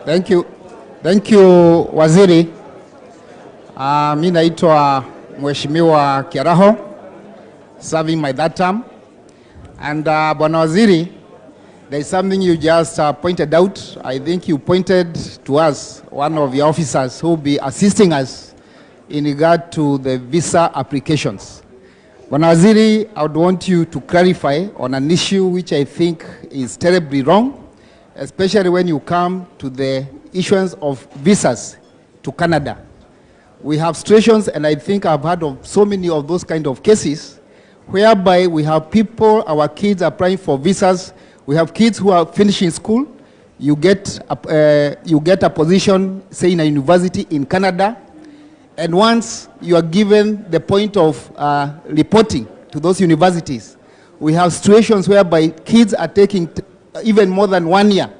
Thank you Waziri. Mimi naitwa Mheshimiwa Kiaraho, serving my that term. And Bwana Waziri, there is something you just pointed out. I think you pointed to us, one of your officers who will be assisting us in regard to the visa applications. Bwana Waziri, I would want you to clarify on an issue which I think is terribly wrong, especially when you come to the issuance of visas to Canada. We have situations, and I think I've heard of so many of those kind of cases, whereby we have people, our kids applying for visas. We have kids who are finishing school. You get a position, say in a university in Canada, and once you are given the point of reporting to those universities, we have situations whereby kids are taking even more than 1 year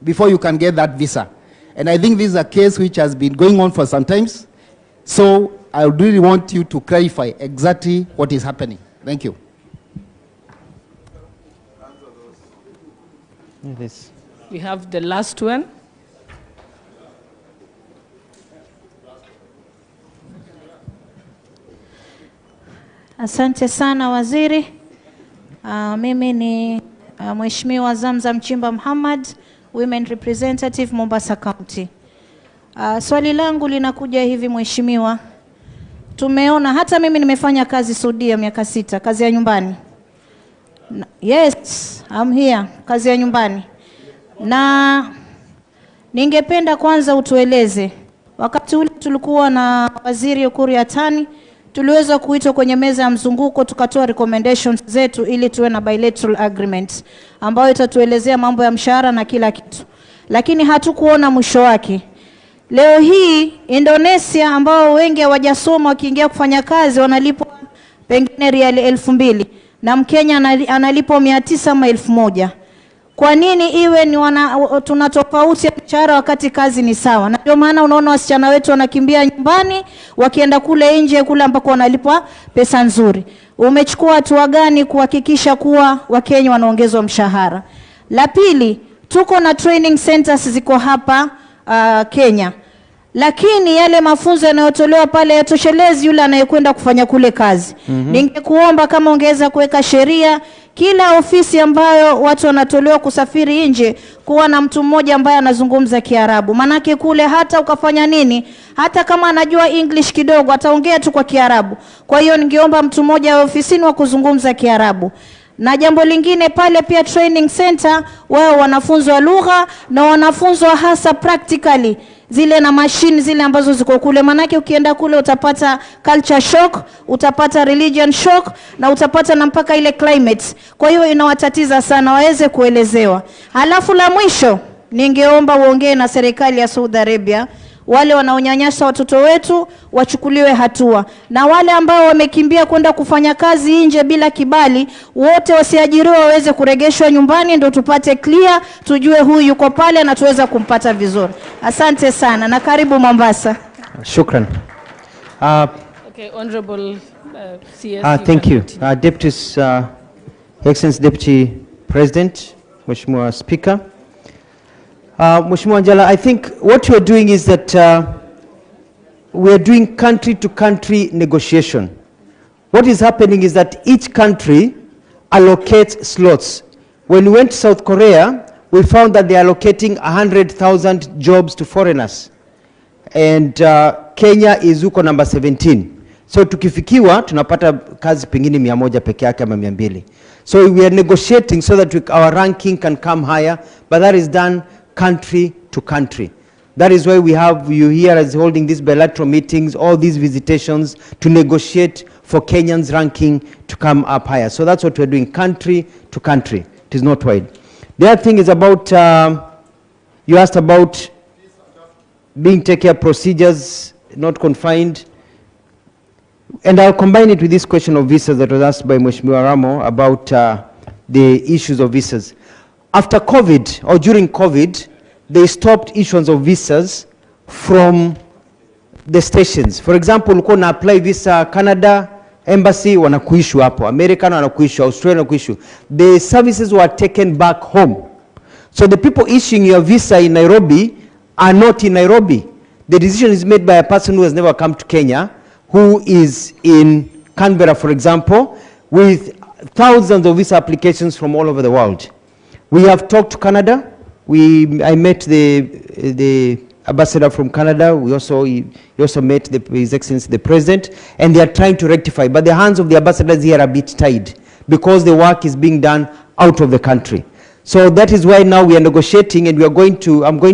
before you can get that visa. And I think this is a case which has been going on for some times. So I really want you to clarify exactly what is happening. Thank you. We have the last one. Asante sana Waziri. Mimi ni Mheshimiwa Zamzam Chimba Muhammad, Women Representative Mombasa County. Swali langu linakuja hivi Mheshimiwa. Tumeona hata mimi nimefanya kazi Saudia miaka 6, kazi ya nyumbani. Yes, I'm here, kazi ya nyumbani. Na ningependa kwanza utueleze, wakati ule tulikuwa na Waziri Ukuru Yatani, tuliweza kuitwa kwenye meza ya mzunguko tukatoa recommendations zetu ili tuwe na bilateral agreement ambayo itatuelezea mambo ya mshahara na kila kitu. Lakini hatukuona mwisho wake. Leo hii Indonesia ambao wengi hawajasoma wakiingia kufanya kazi wanalipwa pengine riali 2,000 na Mkenya analipwa 900 ama 1,000. Kwa nini iwe ni tuna tofauti ya mshahara wakati kazi ni sawa? Na ndio maana unaona wasichana wetu wanakimbia nyumbani wakienda kule nje kule ambako wanalipwa pesa nzuri. Umechukua hatua gani kuhakikisha kuwa Wakenya wanaongezwa mshahara? La pili, tuko na training centers ziko hapa Kenya. Lakini yale mafunzo yanayotolewa pale yatoshelezi yule anayekwenda kufanya kule kazi. Ningekuomba kama ongeza kuweka sheria kila ofisi ambayo watu wanatolewa kusafiri nje kuwa na mtu mmoja ambaye anazungumza Kiarabu. Manake kule hata ukafanya nini, hata kama anajua English kidogo ataongea tu kwa Kiarabu. Kwa hiyo ningeomba mtu mmoja ofisini wa kuzungumza Kiarabu. Na jambo lingine pale pia training center wao wanafunzwa lugha na wanafunzwa hasa practically zile na machine zile ambazo ziko kule. Manake ukienda kule utapata culture shock, utapata religion shock na utapata na mpaka ile climate. Kwa hiyo inawatatiza sana waweze kuelezewa. Halafu la mwisho ningeomba uongee na serikali ya Saudi Arabia, wale wanaonyanyasa watoto wetu wachukuliwe hatua, na wale ambao wamekimbia kwenda kufanya kazi nje bila kibali wote wasiajiriwe waweze kuregeshwa nyumbani, ndio tupate clear tujue huyu yuko pale na tuweza kumpata vizuri. Asante sana na karibu Mombasa. Shukran. Okay, honorable CS. Thank you. Deputies, Excellency Deputy President, Mheshimiwa Speaker. Mheshimiwa Njala, I think what we are doing is that we are doing country-to-country negotiation. What is happening is that each country allocates slots. When we went to South Korea, we found that they are allocating 100,000 jobs to foreigners. And Kenya is uko number 17. So tukifikiwa, tunapata kazi pengine 100 peke yake ama 200. So we are negotiating so that our ranking can come higher, but that is done country to country. That is why we have you here as holding these bilateral meetings, all these visitations to negotiate for Kenyans' ranking to come up higher. So that's what we're doing, country to country. It is not wide. The other thing is about, you asked about being take care procedures, not confined. And I'll combine it with this question of visas that was asked by Mheshimiwa Ramo about the issues of visas. After COVID, or during COVID, they stopped issuance of visas from the stations. For example, ulikuwa na apply visa Canada, embassy wanakuishu hapo, American wanakuishu, Australia wanakuishu. The services were taken back home. So the people issuing your visa in Nairobi are not in Nairobi. The decision is made by a person who has never come to Kenya, who is in Canberra, for example, with thousands of visa applications from all over the world. We have talked to Canada. I met the ambassador from Canada. He also met His Excellency the President, and they are trying to rectify. But the hands of the ambassadors here are a bit tied because the work is being done out of the country. So that is why now we are negotiating, and I'm going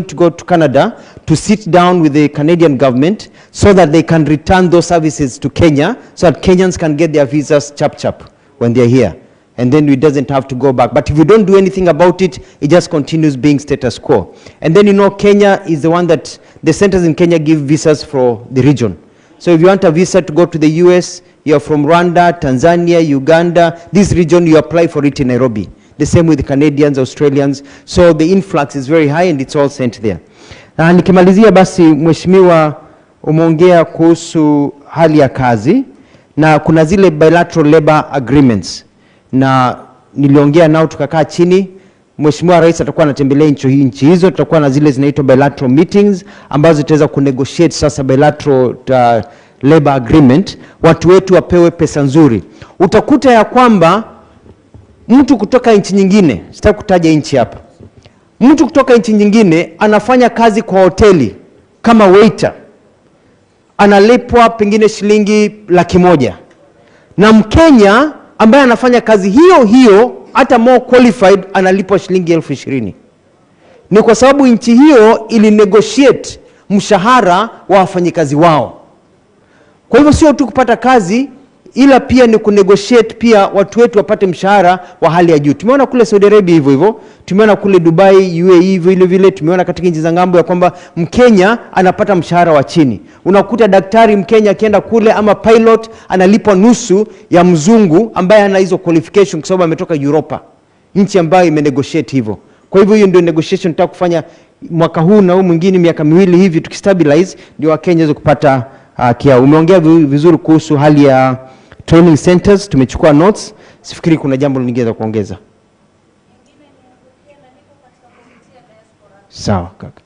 to go to Canada to sit down with the Canadian government so that they can return those services to Kenya, so that Kenyans can get their visas chap when they're here. And then it doesn't have to go back. But if we don't do anything about it, it just continues being status quo. And then, Kenya is the one that the centers in Kenya give visas for the region. So if you want a visa to go to the US, you're from Rwanda, Tanzania, Uganda, this region, you apply for it in Nairobi. The same with the Canadians, Australians. So the influx is very high and it's all sent there. Na nikimalizia basi, Mheshimiwa, umeongea kuhusu hali ya kazi na kuna zile bilateral labor agreements. Na niliongea nao tukakaa chini. Mheshimiwa Rais atakuwa anatembelea nchi hizo, tutakuwa na zile zinaitwa bilateral meetings ambazo tutaweza kunegotiate sasa bilateral labor agreement, watu wetu wapewe pesa nzuri. Utakuta ya kwamba mtu kutoka nchi nyingine, sitaki kutaja nchi hapa, mtu kutoka nchi nyingine anafanya kazi kwa hoteli kama waiter, analipwa pengine shilingi 100,000, na Mkenya ambaye anafanya kazi hiyo hata more qualified analipwa shilingi 20,000. Ni kwa sababu nchi hiyo ili negotiate mshahara wa wafanyikazi wao. Kwa hivyo sio tu kupata kazi, ila pia ni kunegotiate pia watu wetu wapate mshahara wa hali ya juu. Tumeona kule Saudi Arabia hivyo, tumeona kule Dubai, UAE vile, tumeona katika nchi za ngambo ya kwamba Mkenya anapata mshahara wa chini. Unakuta daktari Mkenya akienda kule ama pilot analipwa nusu ya mzungu ambaye ana hizo qualification kwa sababu ametoka Europa, nchi ambayo imenegotiate hivyo. Kwa hivyo hiyo ndio negotiation tutaka kufanya mwaka huu na huu mwingine, miaka miwili hivi tukistabilize, ndio Wakenya waweze kupata kia. Umeongea vizuri kuhusu hali ya training centers, tumechukua notes. Sifikiri kuna jambo lingine la kuongeza. Sawa kaka.